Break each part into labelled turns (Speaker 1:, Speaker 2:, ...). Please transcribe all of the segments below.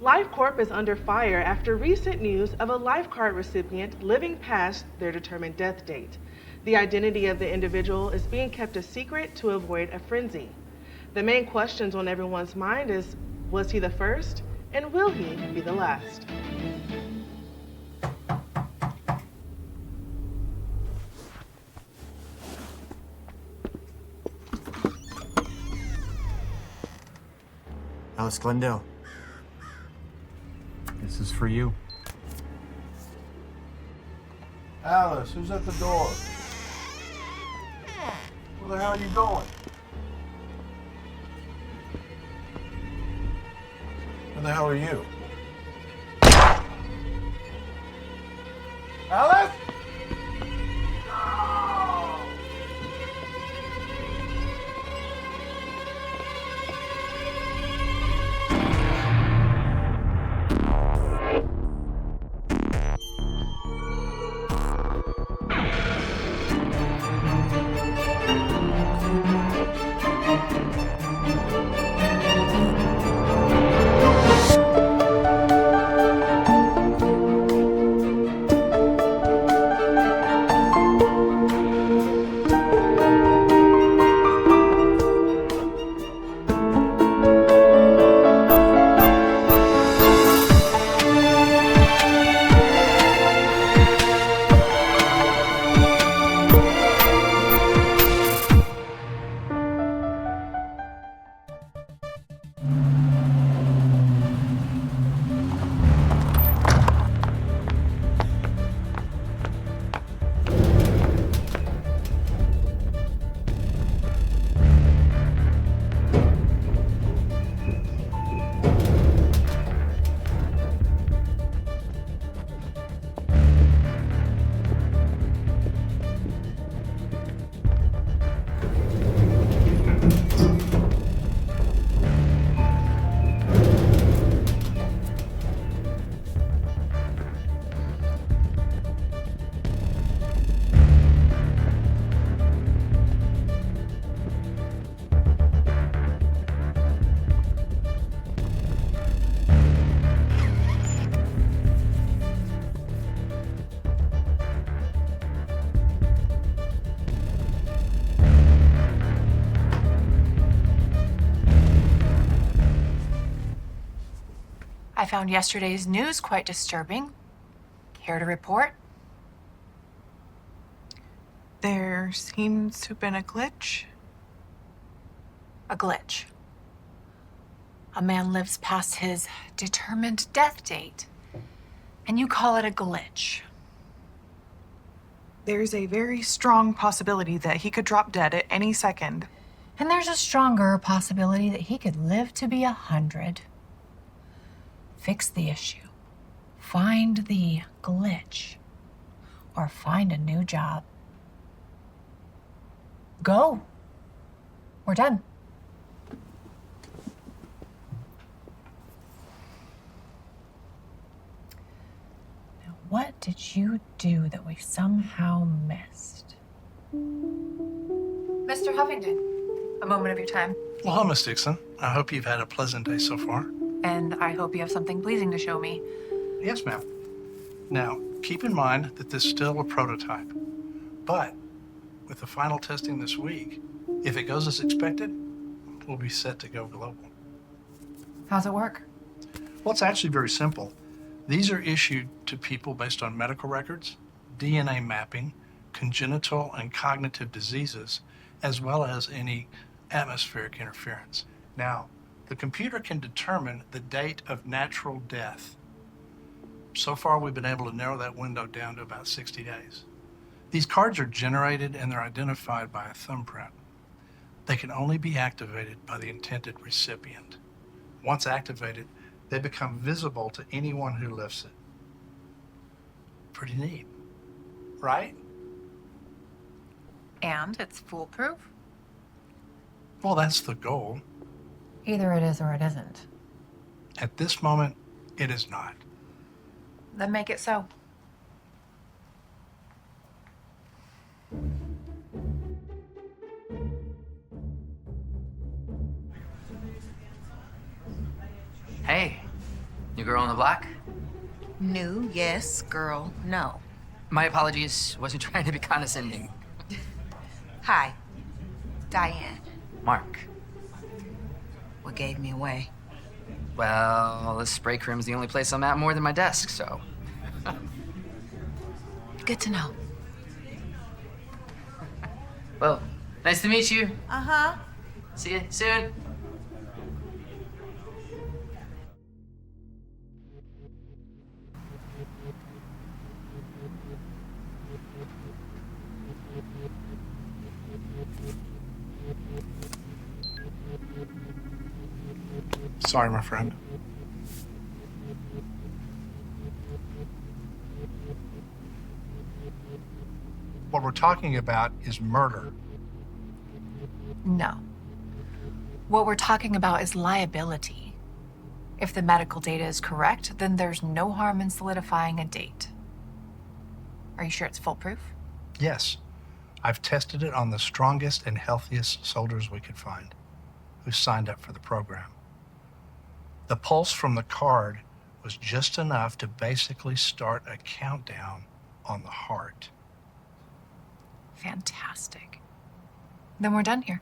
Speaker 1: L.I.F.E Corp is under fire after recent news of a L.I.F.E card recipient living past their determined death date. The identity of the individual is being kept a secret to avoid a frenzy. The main questions on everyone's mind is, was he the first, and will he be the last?
Speaker 2: Alice Glendale. This is for you.
Speaker 3: Alice, who's at the door? Where the hell are you going? Where the hell are you? Alice?
Speaker 4: I found yesterday's news quite disturbing. Care to report?
Speaker 5: There seems to have been a glitch.
Speaker 4: A glitch. A man lives past his determined death date, and you call it a glitch.
Speaker 5: There's a very strong possibility that he could drop dead at any second.
Speaker 4: And there's a stronger possibility that he could live to be 100. Fix the issue. Find the glitch. Or find a new job. Go. We're done. Now, what did you do that we somehow missed? Mr. Huffington, a moment of your time.
Speaker 6: Well, hello, Miss Dixon. I hope you've had a pleasant day so far.
Speaker 4: And I hope you have something pleasing to show me.
Speaker 6: Yes, ma'am. Now, keep in mind that this is still a prototype. But with the final testing this week, if it goes as expected, we'll be set to go global.
Speaker 4: How's it work?
Speaker 6: Well, it's actually very simple. These are issued to people based on medical records, DNA mapping, congenital and cognitive diseases, as well as any atmospheric interference. Now, the computer can determine the date of natural death. So far, we've been able to narrow that window down to about 60 days. These cards are generated and they're identified by a thumbprint. They can only be activated by the intended recipient. Once activated, they become visible to anyone who lifts it. Pretty neat, right?
Speaker 4: And it's foolproof?
Speaker 6: Well, that's the goal.
Speaker 4: Either it is or it isn't.
Speaker 6: At this moment, it is not.
Speaker 4: Then make it so.
Speaker 7: Hey,
Speaker 2: New girl on the block?
Speaker 7: New, yes. Girl, no.
Speaker 2: My apologies. Wasn't trying to be condescending.
Speaker 7: Hi, Diane.
Speaker 2: Mark.
Speaker 7: What gave me away?
Speaker 2: Well, this break room's the only place I'm at more than my desk, so.
Speaker 7: Good to know.
Speaker 2: Well, nice to meet you.
Speaker 7: Uh-huh.
Speaker 2: See you soon.
Speaker 6: Sorry, my friend. What we're talking about is murder.
Speaker 4: No. What we're talking about is liability. If the medical data is correct, then there's no harm in solidifying a date. Are you sure it's foolproof?
Speaker 6: Yes, I've tested it on the strongest and healthiest soldiers we could find who signed up for the program. The pulse from the card was just enough to basically start a countdown on the heart.
Speaker 4: Fantastic. Then we're done here.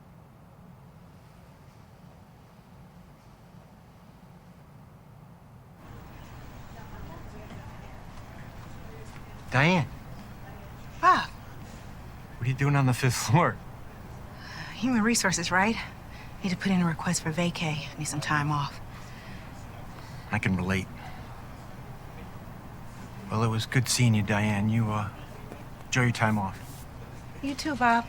Speaker 8: Diane,
Speaker 7: Bob,
Speaker 8: what are you doing on the 5th floor?
Speaker 7: human resources, right? Need to put in a request for vacay. Need some time off.
Speaker 8: I can relate. Well, it was good seeing you, Diane. You, enjoy your time off.
Speaker 7: You too, Bob.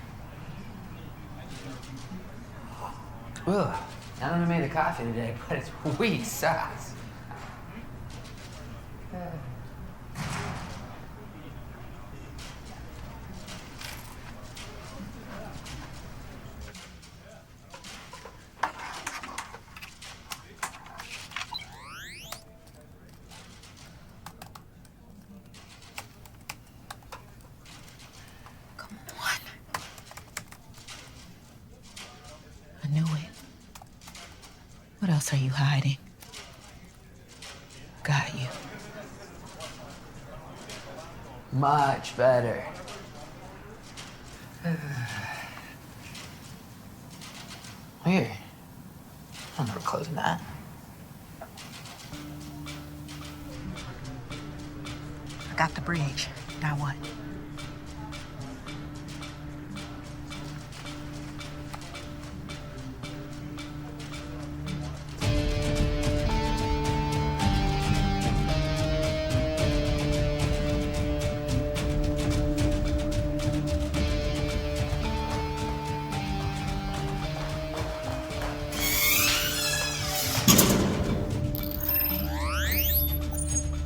Speaker 2: Ugh. I don't know who made the coffee today, but it's weak sauce.
Speaker 7: Come on. I knew it. What else are you hiding? Got you.
Speaker 2: Much better. Weird. I don't remember closing that.
Speaker 7: I got the bridge. Now what?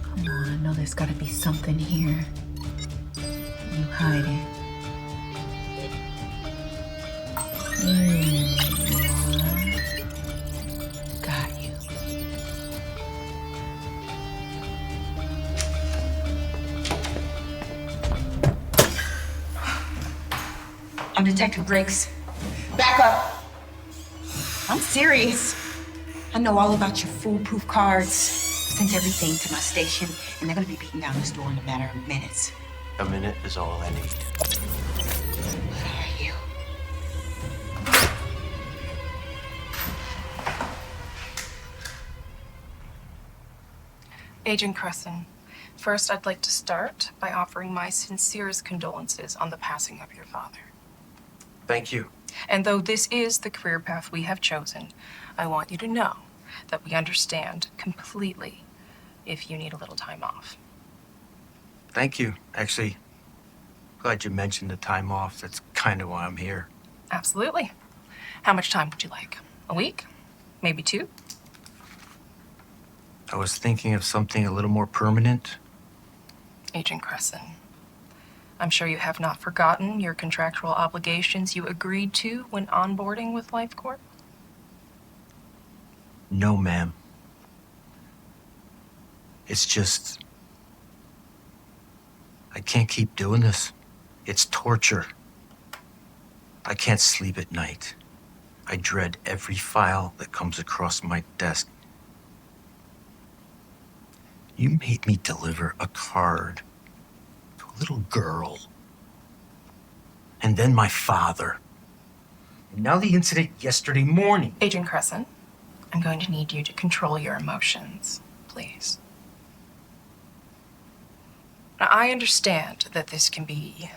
Speaker 7: Come on, I know there's gotta be something here. You hide it. Got you. I'm Detective Briggs. Back up. I'm serious. I know all about your foolproof cards. Sent everything to my station, and they're gonna be beating down this door in a matter of minutes.
Speaker 8: A minute is all I need.
Speaker 7: What are you?
Speaker 9: Agent Cresson, first I'd like to start by offering my sincerest condolences on the passing of your father.
Speaker 8: Thank you.
Speaker 9: And though this is the career path we have chosen, I want you to know that we understand completely if you need a little time off.
Speaker 8: Thank you. Actually, glad you mentioned the time off. That's kind of why I'm here.
Speaker 9: Absolutely. How much time would you like? A week? Maybe 2?
Speaker 8: I was thinking of something a little more permanent.
Speaker 9: Agent Cresson, I'm sure you have not forgotten your contractual obligations you agreed to when onboarding with L.I.F.E Corp.
Speaker 8: No, ma'am. It's just... I can't keep doing this. It's torture. I can't sleep at night. I dread every file that comes across my desk. You made me deliver a card to a little girl. And then my father. And now the incident yesterday morning.
Speaker 9: Agent Crescent, I'm going to need you to control your emotions, please. Now, I understand that this can be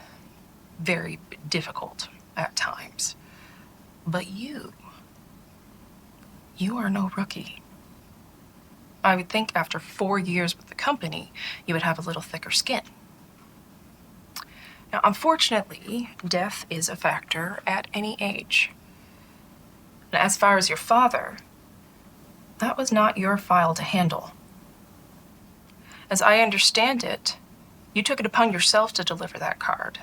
Speaker 9: very difficult at times, but you are no rookie. I would think after 4 years with the company, you would have a little thicker skin. Now, unfortunately, death is a factor at any age. And as far as your father, that was not your file to handle. As I understand it, you took it upon yourself to deliver that card.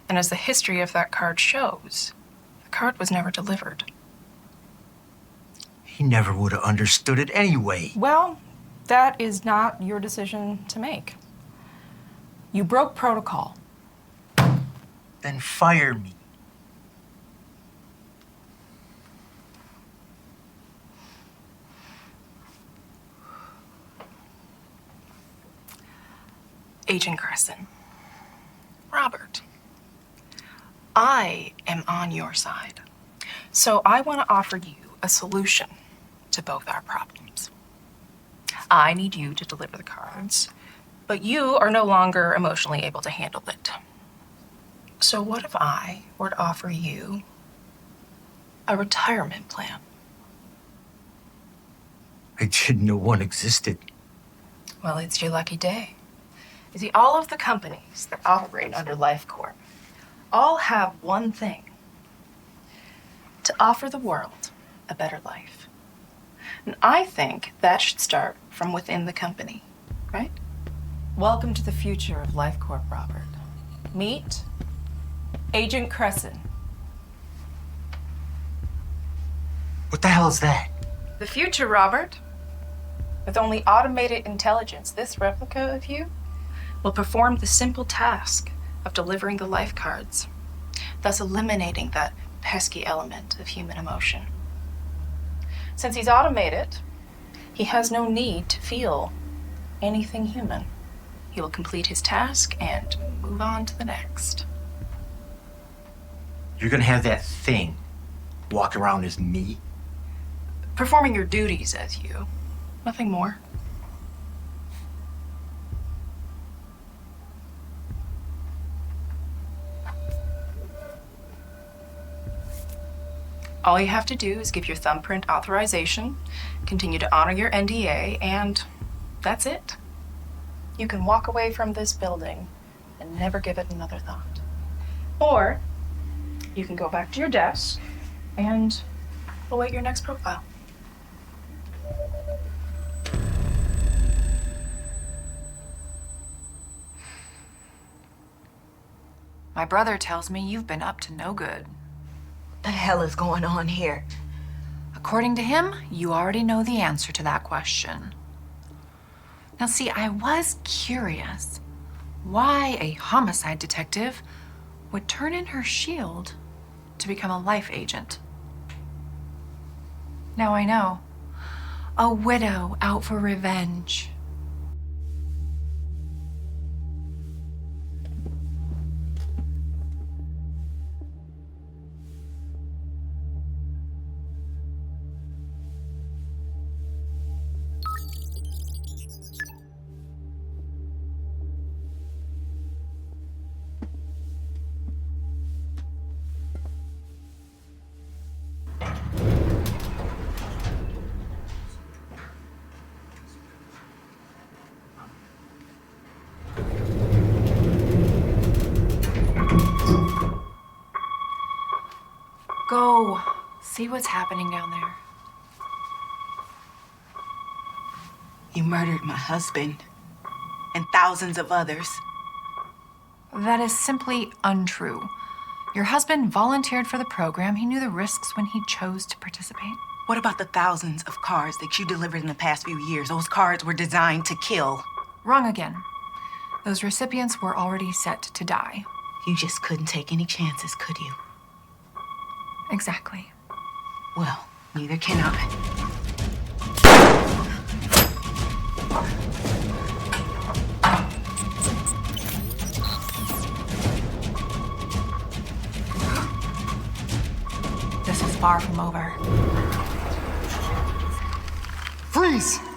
Speaker 9: And as the history of that card shows, the card was never delivered.
Speaker 8: He never would have understood it anyway.
Speaker 9: Well, that is not your decision to make. You broke protocol.
Speaker 8: Then fire me.
Speaker 9: Agent Crescent. Robert. I am on your side. So I want to offer you a solution to both our problems. I need you to deliver the cards, but you are no longer emotionally able to handle it. So what if I were to offer you a retirement plan?
Speaker 8: I didn't know one existed.
Speaker 9: Well, it's your lucky day. You see, all of the companies that operate under L.I.F.E Corp all have one thing: to offer the world a better life. And I think that should start from within the company, right? Welcome to the future of L.I.F.E Corp, Robert. Meet Agent Crescent.
Speaker 8: What the hell is that?
Speaker 9: The future, Robert. With only automated intelligence, this replica of you will perform the simple task of delivering the life cards, thus eliminating that pesky element of human emotion. Since he's automated, he has no need to feel anything human. He will complete his task and move on to the next.
Speaker 8: You're gonna have that thing walk around as me?
Speaker 9: Performing your duties as you, nothing more. All you have to do is give your thumbprint authorization, continue to honor your NDA, and that's it. You can walk away from this building and never give it another thought. Or you can go back to your desk and await your next profile.
Speaker 5: My brother tells me you've been up to no good.
Speaker 7: The hell is going on here?
Speaker 4: According to him, you already know the answer to that question. Now, see, I was curious why a homicide detective would turn in her shield to become a L.I.F.E agent. Now I know. A widow out for revenge. Go see what's happening down there.
Speaker 7: You murdered my husband and thousands of others.
Speaker 4: That is simply untrue. Your husband volunteered for the program. He knew the risks when he chose to participate.
Speaker 7: What about the thousands of cards that you delivered in the past few years? Those cards were designed to kill.
Speaker 4: Wrong again. Those recipients were already set to die.
Speaker 7: You just couldn't take any chances, could you?
Speaker 4: Exactly.
Speaker 7: Well, neither can I.
Speaker 4: far from over.
Speaker 10: Freeze!